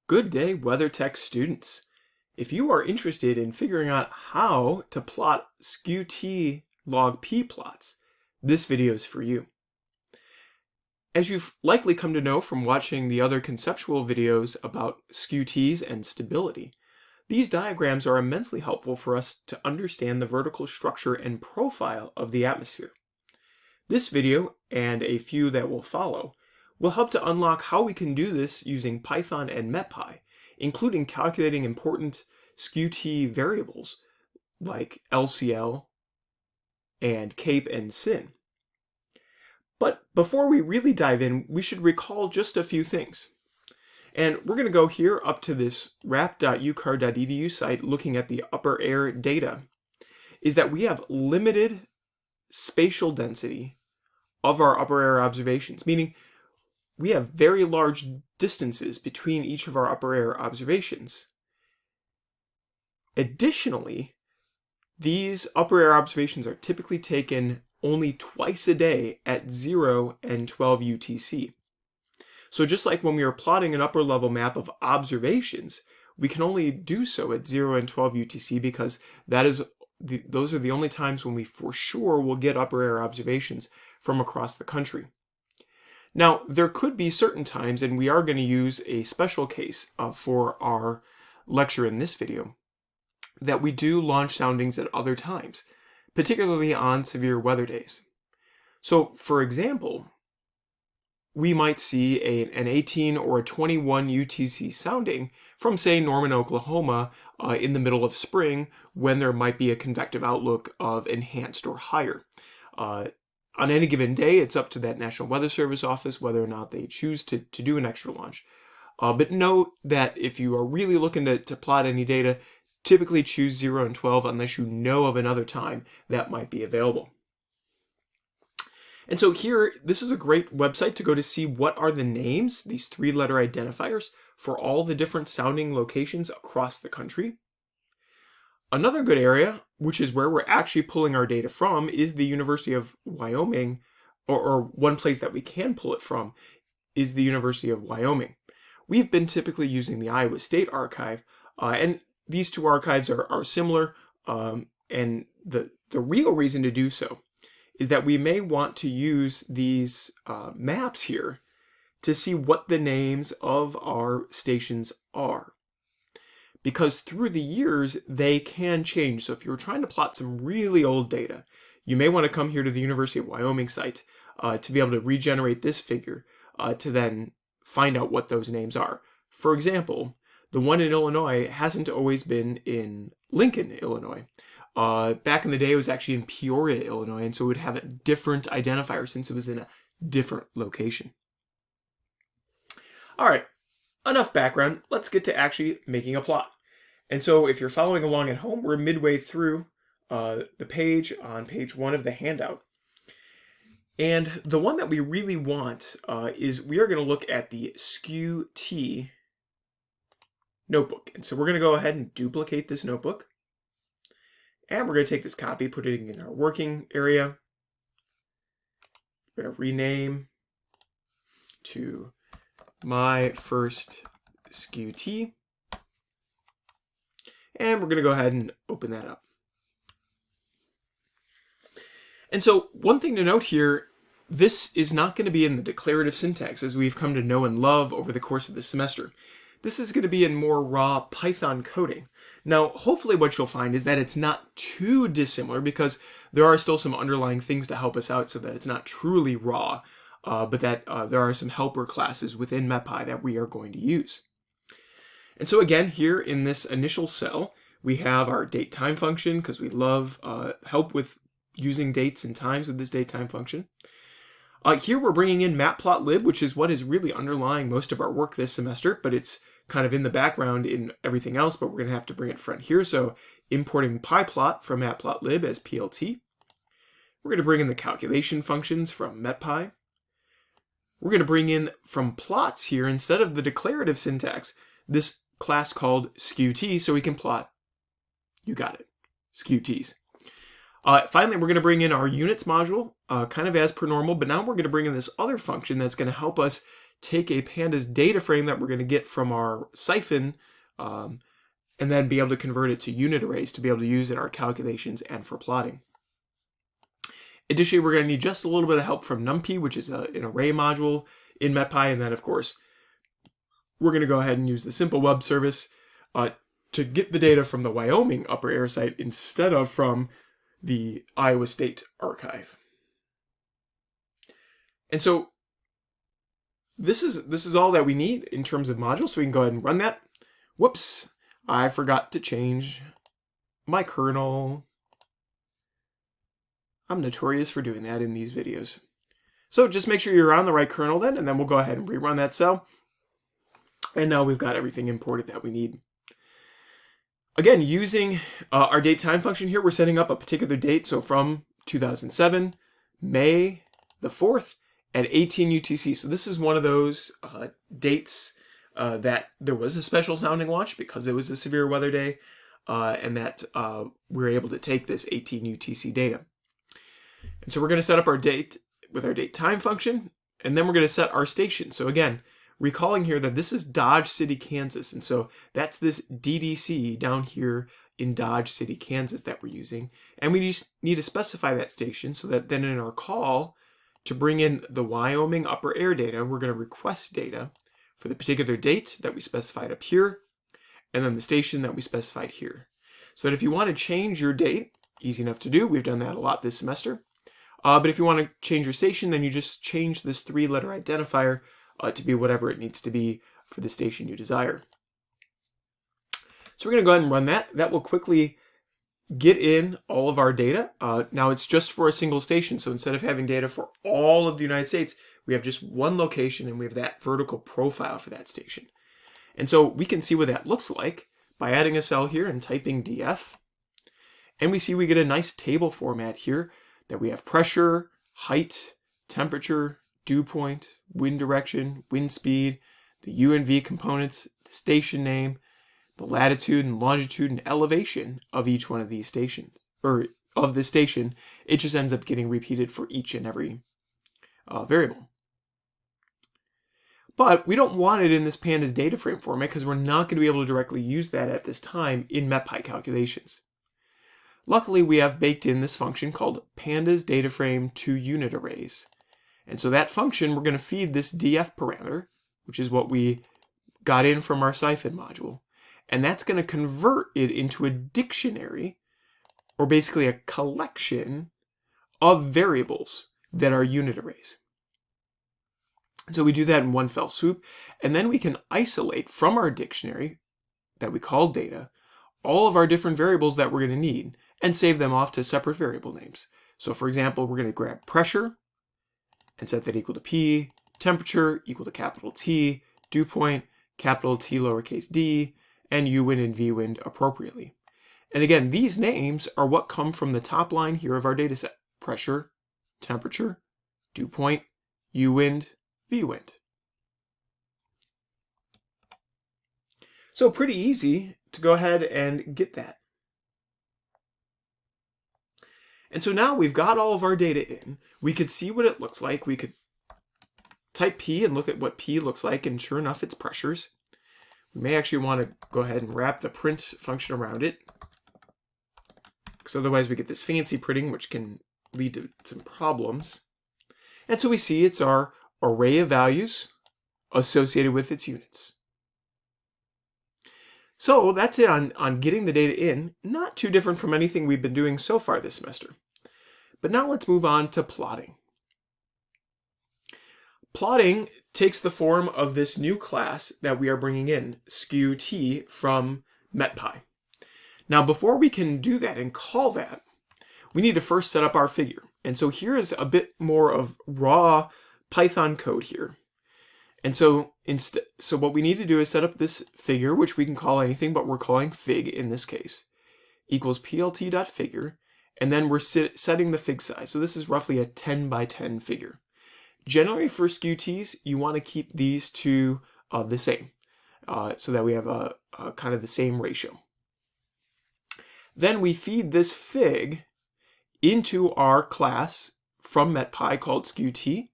Good day, WeatherTech students. If you are interested in figuring out how to plot skew-T log P plots, this video is for you. As you've likely come to know from watching the other conceptual videos about skew-Ts and stability, these diagrams are immensely helpful for us to understand the vertical structure and profile of the atmosphere. This video, and a few that will follow, will help to unlock how we can do this using Python and MetPy, including calculating important skew-T variables like LCL and CAPE and SIN. But before we really dive in, we should recall just a few things. And we're going to go here up to this rap.ucar.edu site looking at the upper air data, is that we have limited spatial density of our upper air observations, meaning we have very large distances between each of our upper air observations. Additionally, these upper air observations are typically taken only twice a day at 0 and 12 UTC. So just like when we are plotting an upper level map of observations, we can only do so at 0 and 12 UTC because those are the only times when we for sure will get upper air observations from across the country. Now, there could be certain times, and we are going to use a special case for our lecture in this video, that we do launch soundings at other times, particularly on severe weather days. So, for example, we might see an 18 or a 21 UTC sounding from, say, Norman, Oklahoma, in the middle of spring, when there might be a convective outlook of enhanced or higher. On any given day, it's up to that National Weather Service office whether or not they choose to do an extra launch. But note that if you are really looking to plot any data, typically choose 0 and 12 unless you know of another time that might be available. And so here, this is a great website to go to see what are the names, these 3-letter identifiers, for all the different sounding locations across the country. Another good area, which is where we're actually pulling our data from, is the University of Wyoming, or one place that we can pull it from is the University of Wyoming. We've been typically using the Iowa State Archive, and these two archives are similar, and the real reason to do so is that we may want to use these maps here to see what the names of our stations are. Because through the years, they can change. So if you're trying to plot some really old data, you may want to come here to the University of Wyoming site to be able to regenerate this figure to then find out what those names are. For example, the one in Illinois hasn't always been in Lincoln, Illinois. Back in the day, it was actually in Peoria, Illinois, and so it would have a different identifier since it was in a different location. All right, enough background. Let's get to actually making a plot. And so if you're following along at home, we're midway through the page on page 1 of the handout. And the one that we really want is we are going to look at the skew-T notebook. And so we're going to go ahead and duplicate this notebook. And we're going to take this copy, put it in our working area. We're going to rename to my first skew-T. And we're going to go ahead and open that up. And so one thing to note here, this is not going to be in the declarative syntax as we've come to know and love over the course of the semester. This is going to be in more raw Python coding. Now, hopefully what you'll find is that it's not too dissimilar because there are still some underlying things to help us out so that it's not truly raw, but that there are some helper classes within MetPy that we are going to use. And so again, here in this initial cell, we have our date time function because we love help with using dates and times with this date time function. Here we're bringing in matplotlib, which is what is really underlying most of our work this semester, but it's kind of in the background in everything else, but we're going to have to bring it front here. So importing pyplot from matplotlib as PLT. We're going to bring in the calculation functions from MetPy. We're going to bring in from plots here, instead of the declarative syntax, this class called skewT, so we can plot, you got it, skewTs. Finally, we're going to bring in our units module, kind of as per normal, but now we're going to bring in this other function that's going to help us take a pandas data frame that we're going to get from our siphon and then be able to convert it to unit arrays to be able to use in our calculations and for plotting. Additionally, we're going to need just a little bit of help from NumPy, which is an array module in MetPy, and then of course we're going to go ahead and use the simple web service to get the data from the Wyoming upper air site instead of from the Iowa State archive. And so this is all that we need in terms of modules, so we can go ahead and run that. Whoops, I forgot to change my kernel. I'm notorious for doing that in these videos. So just make sure you're on the right kernel then, and then we'll go ahead and rerun that cell. And now we've got everything imported that we need. Again, using our date time function here, we're setting up a particular date. So from 2007, May the 4th at 18 UTC. So this is one of those dates that there was a special sounding launch because it was a severe weather day, and that we were able to take this 18 UTC data. And so we're going to set up our date with our date time function, and then we're going to set our station. So again, recalling here that this is Dodge City, Kansas, and so that's this DDC down here in Dodge City, Kansas that we're using. And we just need to specify that station so that then in our call to bring in the Wyoming upper air data, we're going to request data for the particular date that we specified up here, and then the station that we specified here. So that if you want to change your date, easy enough to do. We've done that a lot this semester. But if you want to change your station, then you just change this 3-letter identifier to be whatever it needs to be for the station you desire. So we're going to go ahead and run that. That will quickly get in all of our data. Now it's just for a single station. So instead of having data for all of the United States, we have just one location and we have that vertical profile for that station. And so we can see what that looks like by adding a cell here and typing DF. And we see we get a nice table format here that we have pressure, height, temperature, dew point, wind direction, wind speed, the U and V components, the station name, the latitude and longitude and elevation of each one of these stations, or of this station. It just ends up getting repeated for each and every variable. But we don't want it in this pandas data frame format because we're not going to be able to directly use that at this time in MetPy calculations. Luckily, we have baked in this function called pandas data frame to unit arrays. And so that function, we're going to feed this df parameter, which is what we got in from our siphon module. And that's going to convert it into a dictionary, or basically a collection of variables that are unit arrays. So we do that in one fell swoop, and then we can isolate from our dictionary that we call data all of our different variables that we're going to need and save them off to separate variable names. So for example, we're going to grab pressure and set that equal to P, temperature equal to capital T, dew point, capital T lowercase d, and U wind and V wind appropriately. And again, these names are what come from the top line here of our data set. Pressure, temperature, dew point, U wind, V wind. So pretty easy to go ahead and get that. And so now we've got all of our data in. We could see what it looks like. We could type P and look at what P looks like, and sure enough, it's pressures. We may actually want to go ahead and wrap the print function around it, because otherwise we get this fancy printing, which can lead to some problems. And so we see it's our array of values associated with its units. So that's it on getting the data in. Not too different from anything we've been doing so far this semester. But now let's move on to plotting. Plotting takes the form of this new class that we are bringing in, skewT, from MetPy. Now before we can do that and call that, we need to first set up our figure. And so here is a bit more of raw Python code here. And so what we need to do is set up this figure, which we can call anything, but we're calling fig in this case, equals plt.figure, and then we're setting the fig size. So this is roughly a 10 by 10 figure. Generally for skewTs, you want to keep these two the same, so that we have a kind of the same ratio. Then we feed this fig into our class from MetPy called skewT,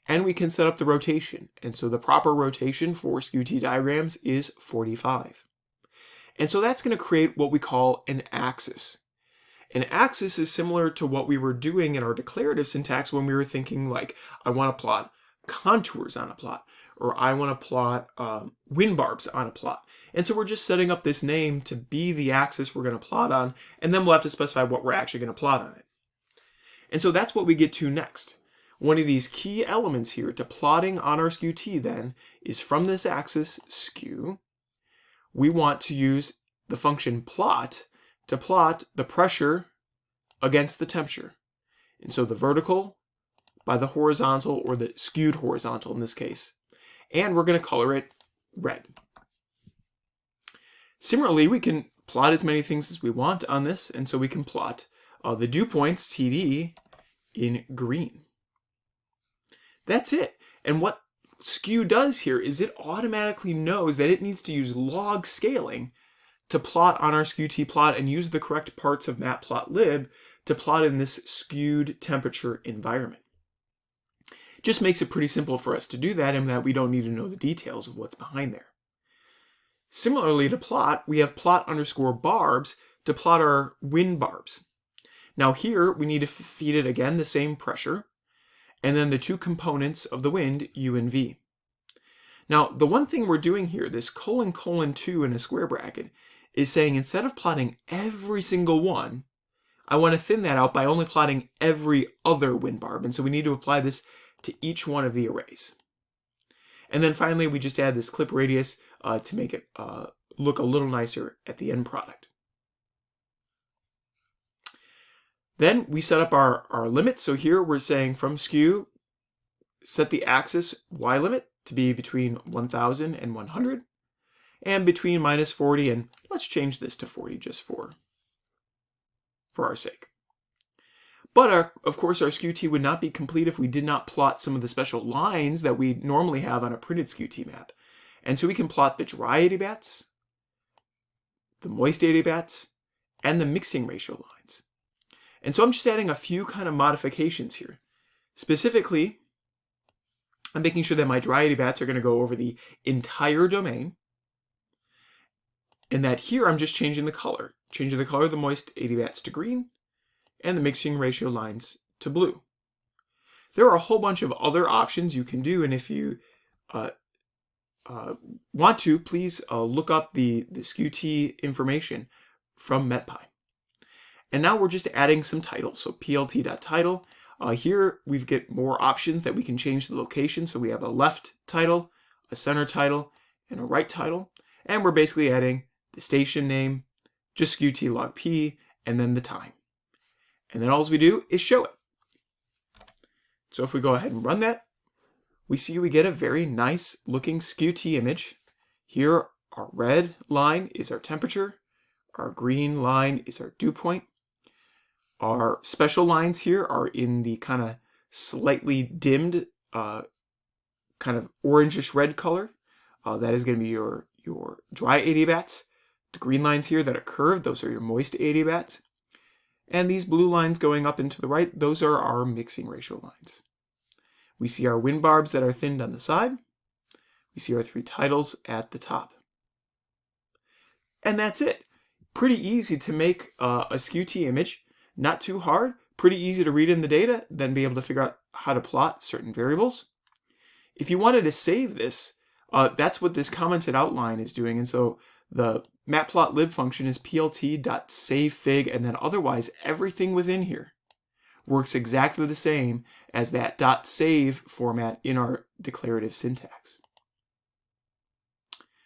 And we can set up the rotation. And so the proper rotation for skew-T diagrams is 45. And so that's going to create what we call an axis. An axis is similar to what we were doing in our declarative syntax when we were thinking like, I want to plot contours on a plot, or I want to plot wind barbs on a plot. And so we're just setting up this name to be the axis we're going to plot on, and then we'll have to specify what we're actually going to plot on it. And so that's what we get to next. One of these key elements here to plotting on our skew-T then is from this axis skew, we want to use the function plot to plot the pressure against the temperature. And so the vertical by the horizontal, or the skewed horizontal in this case. And we're going to color it red. Similarly, we can plot as many things as we want on this, and so we can plot the dew points, TD, in green. That's it. And what skew does here is it automatically knows that it needs to use log scaling to plot on our skew-T plot and use the correct parts of matplotlib to plot in this skewed temperature environment. Just makes it pretty simple for us to do that, in that we don't need to know the details of what's behind there. Similarly to plot, we have plot underscore barbs to plot our wind barbs. Now here we need to feed it again the same pressure, and then the two components of the wind, U and V. Now the one thing we're doing here, this : 2 in a square bracket, is saying instead of plotting every single one, I want to thin that out by only plotting every other wind barb. And so we need to apply this to each one of the arrays. And then finally, we just add this clip radius to make it look a little nicer at the end product. Then we set up our limit. So here we're saying from skew, set the axis Y limit to be between 1000 and 100, and between -40 and, let's change this to 40 just for our sake. But of course our skew-T would not be complete if we did not plot some of the special lines that we normally have on a printed skew-T map. And so we can plot the dry adiabats, the moist adiabats, and the mixing ratio lines. And so I'm just adding a few kind of modifications here. Specifically, I'm making sure that my dry adiabats are going to go over the entire domain, and that here I'm just changing the color of the moist adiabats to green, and the mixing ratio lines to blue. There are a whole bunch of other options you can do, and if you want to, please look up the skew-T information from MetPy. And now we're just adding some titles, so plt.title. Here we get more options that we can change the location, so we have a left title, a center title, and a right title, and we're basically adding the station name, just skew-T log p, and then the time. And then all we do is show it. So if we go ahead and run that, we see we get a very nice looking skew-T image. Here our red line is our temperature, our green line is our dew point. Our special lines here are in the kind of slightly dimmed kind of orangish red color. That is going to be your dry adiabats. The green lines here that are curved, those are your moist adiabats. And these blue lines going up and to the right, those are our mixing ratio lines. We see our wind barbs that are thinned on the side. We see our three titles at the top. And that's it. Pretty easy to make a skew-T image. Not too hard. Pretty easy to read in the data, then be able to figure out how to plot certain variables. If you wanted to save this, that's what this commented outline is doing. And so the matplotlib function is plt.savefig, and then otherwise everything within here works exactly the same as that .save format in our declarative syntax.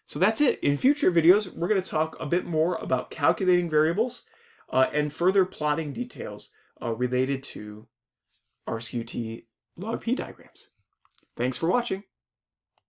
So that's it. In future videos, we're going to talk a bit more about calculating variables and further plotting details related to our skew-T log p diagrams. Thanks for watching.